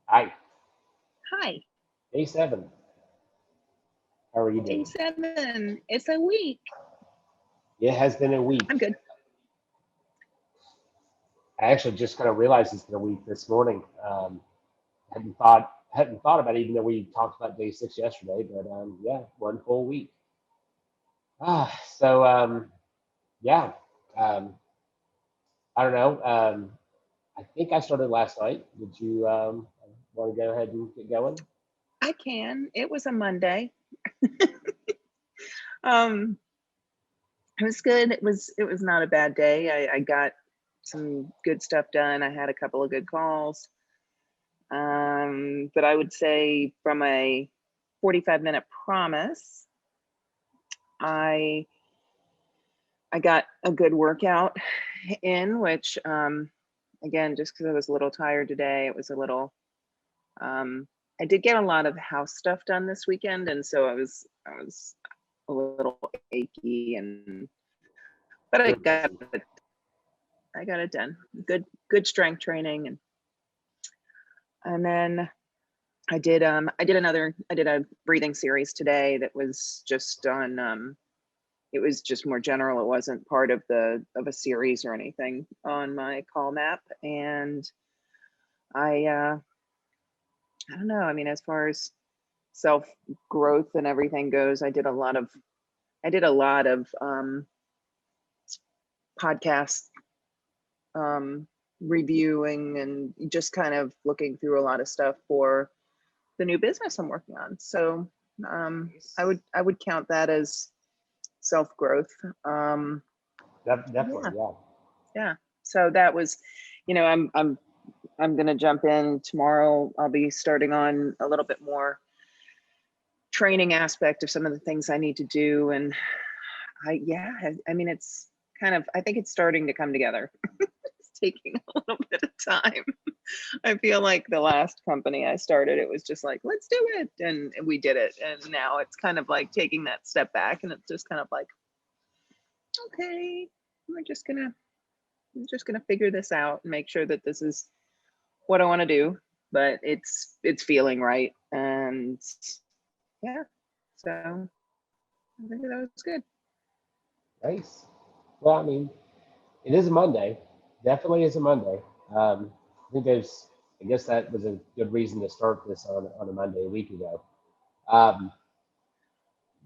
Hi, Hi, day 7. How are you day doing? 7. It's a week. It has been a week. I'm good. I actually just kind of realized it's been a week this morning. Hadn't thought about it, even though we talked about day 6 yesterday. But yeah, one full week. So yeah, um, I don't know. I think I started last night. Did you want to go ahead and get going? I can. It was a Monday. Um, it was good. It was not a bad day. I got some good stuff done. I had a couple of good calls. But I would say from a 45-minute promise, I I got a good workout in, which again, just because I was a little tired today, it was a little Um, I did get a lot of house stuff done this weekend, and so I was a little achy, and but You're busy. I got it done. Good strength training, and then I did a breathing series today that was just on it was just more general. It wasn't part of the of a series or anything on my call map, and I I don't know. I mean, as far as self growth and everything goes, I did a lot of podcast um, reviewing and just kind of looking through a lot of stuff for the new business I'm working on. So I would count that as self growth. Um, Definitely, yeah, yeah. yeah. So that was, I'm gonna jump in tomorrow. I'll be starting on a little bit more training aspect of some of the things I need to do, and I mean it's kind of I think it's starting to come together. It's taking a little bit of time. I feel like the last company I started, it was just like, let's do it. And we did it. And now it's kind of like taking that step back and it's just kind of like, okay, we're just gonna figure this out and make sure that this is what I want to do. But it's feeling right. And yeah. So I think that was good. Nice. Well, I mean, it is a Monday. Definitely is a Monday. I think there's. I guess that was a good reason to start this on a Monday a week ago. Um,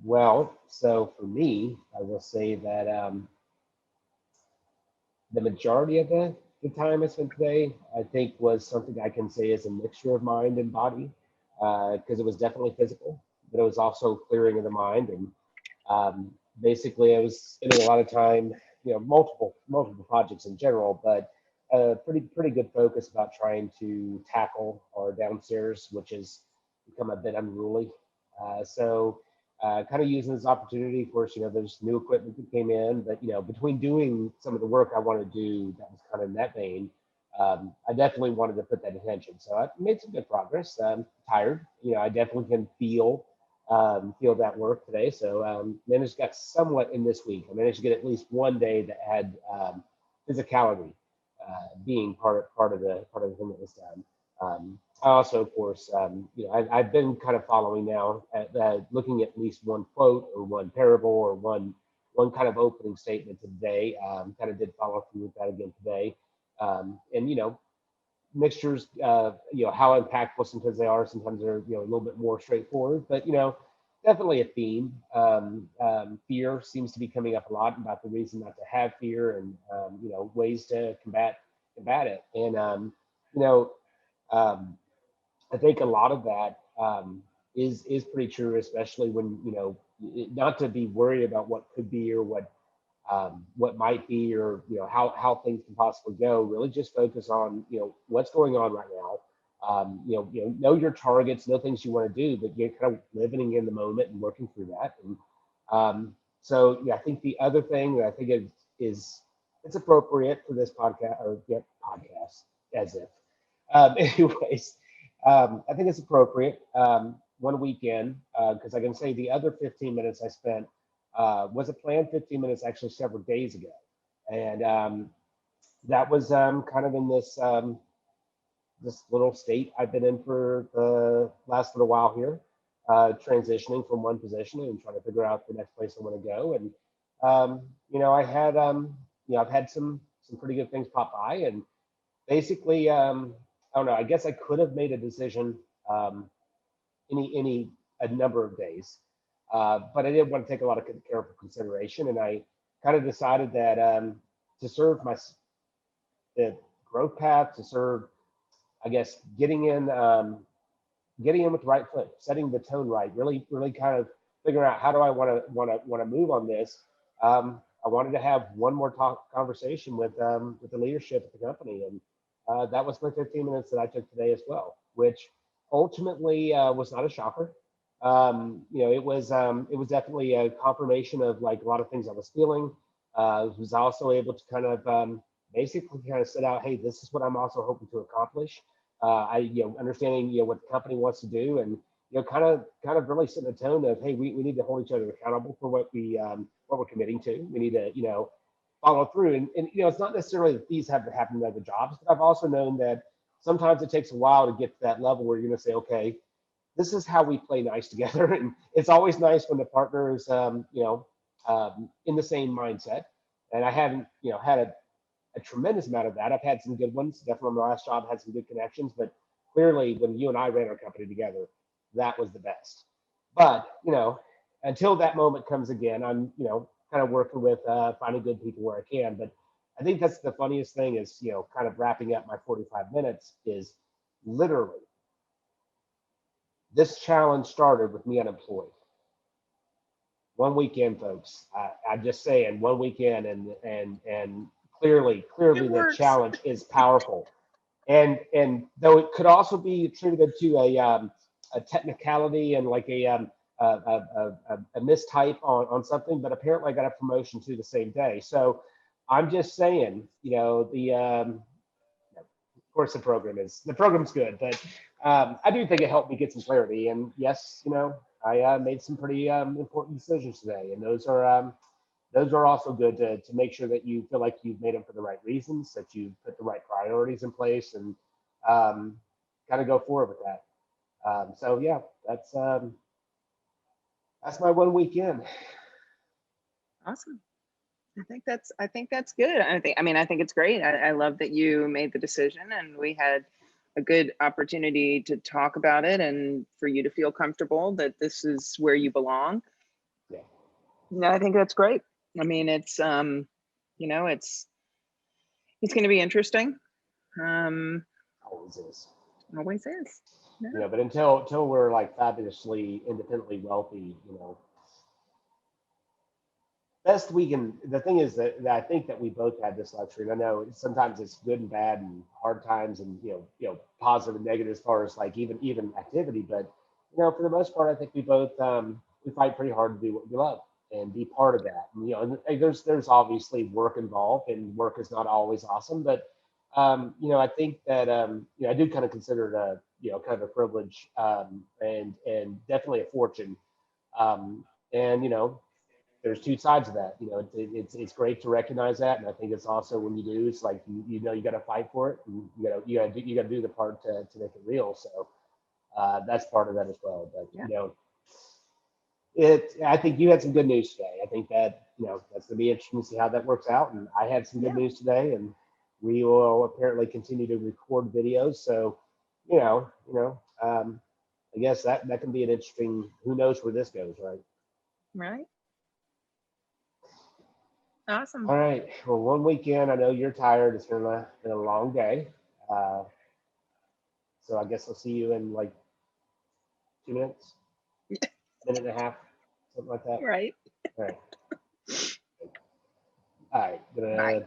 well, so for me, I will say that the majority of the time I spent today, I think, was something I can say is a mixture of mind and body, because it was definitely physical, but it was also clearing of the mind. And basically, I was spending a lot of time, multiple projects in general, but pretty good focus about trying to tackle our downstairs, which has become a bit unruly. So kind of using this opportunity. Of course, there's new equipment that came in, but between doing some of the work I want to do that was kind of in that vein, I definitely wanted to put that attention. So I made some good progress. I'm tired. I definitely can feel that work today. So managed to get somewhat in this week. I managed to get at least one day that had physicality being part of the thing that was done. I also, of course, I've been kind of following now, looking at least one quote or one parable or one kind of opening statement today. Kind of did follow through with that again today, and mixtures, how impactful sometimes they are. Sometimes they're a little bit more straightforward, but definitely a theme. Fear seems to be coming up a lot about the reason not to have fear and ways to combat it. And you know, um, I think a lot of that is pretty true, especially when not to be worried about what could be or what might be, or how things can possibly go. Really, just focus on what's going on right now. Know your targets, know things you want to do, but you're kind of living in the moment and working through that. And so, yeah, I think the other thing that I think is it's appropriate for this podcast or podcast as if. Anyways, I think it's appropriate one weekend because I can say the other 15 minutes I spent was a planned 15 minutes actually several days ago. And that was kind of in this little state I've been in for the last little while here, transitioning from one position and trying to figure out the next place I want to go. And I had I've had some pretty good things pop by, and basically, I don't know. I guess I could have made a decision any a number of days, but I didn't want to take a lot of careful consideration, and I kind of decided that to serve the growth path, to serve, I guess, getting in with the right foot, setting the tone right, really kind of figuring out how do I want to move on this. I wanted to have one more conversation with the leadership at the company, and that was my 15 minutes that I took today as well, which ultimately was not a shocker. It was definitely a confirmation of like a lot of things I was feeling. Was also able to kind of basically kind of set out, hey, this is what I'm also hoping to accomplish. Understanding what the company wants to do, and kind of really setting a tone of, hey, we need to hold each other accountable for what we're committing to. We need to follow through, and it's not necessarily that these have to happen in other jobs, but I've also known that sometimes it takes a while to get to that level where you're going to say, okay, this is how we play nice together. And it's always nice when the partner is in the same mindset. And I haven't had a tremendous amount of that. I've had some good ones. Definitely my last job had some good connections, but clearly when you and I ran our company together, that was the best. But, until that moment comes again, I'm, kind of working with finding good people where I can. But I think that's the funniest thing is, kind of wrapping up my 45 minutes is literally this challenge started with me unemployed. One weekend, folks. I'm just saying, one weekend, and clearly the challenge is powerful. And though it could also be attributed to a technicality and like a mistype on something, but apparently I got a promotion too the same day. So I'm just saying, of course the program's good, but I do think it helped me get some clarity. And yes, I made some pretty important decisions today, and those are also good to make sure that you feel like you've made them for the right reasons, that you put the right priorities in place, and kind of go forward with that. So yeah, that's my one weekend. Awesome. I think that's good. I think it's great. I love that you made the decision and we had a good opportunity to talk about it and for you to feel comfortable that this is where you belong. Yeah. No, I think that's great. I mean, it's it's going to be interesting. Always is. Always is. Yeah. But until we're like fabulously independently wealthy, best we can. The thing is that I think that we both had this luxury, and I know sometimes it's good and bad and hard times, and positive and negative as far as like even activity. But for the most part, I think we both we fight pretty hard to do what we love and be part of that. And, and there's obviously work involved, and work is not always awesome, but I think that I do kind of consider it a kind of a privilege, and definitely a fortune, and there's two sides of that. It's great to recognize that, and I think it's also when you do, it's like you got to fight for it, and you got to do the part to make it real. So that's part of that as well. But I think you had some good news today. I think that that's going to be interesting to see how that works out. And I had some good news today, and we will apparently continue to record videos. So I guess that can be an interesting. Who knows where this goes, right? Right. Awesome. All right. Well, one weekend. I know you're tired. It's been a long day. So I guess I'll see you in like 2 minutes, minute and a half, something like that. Right. All right. All right. Gonna Bye.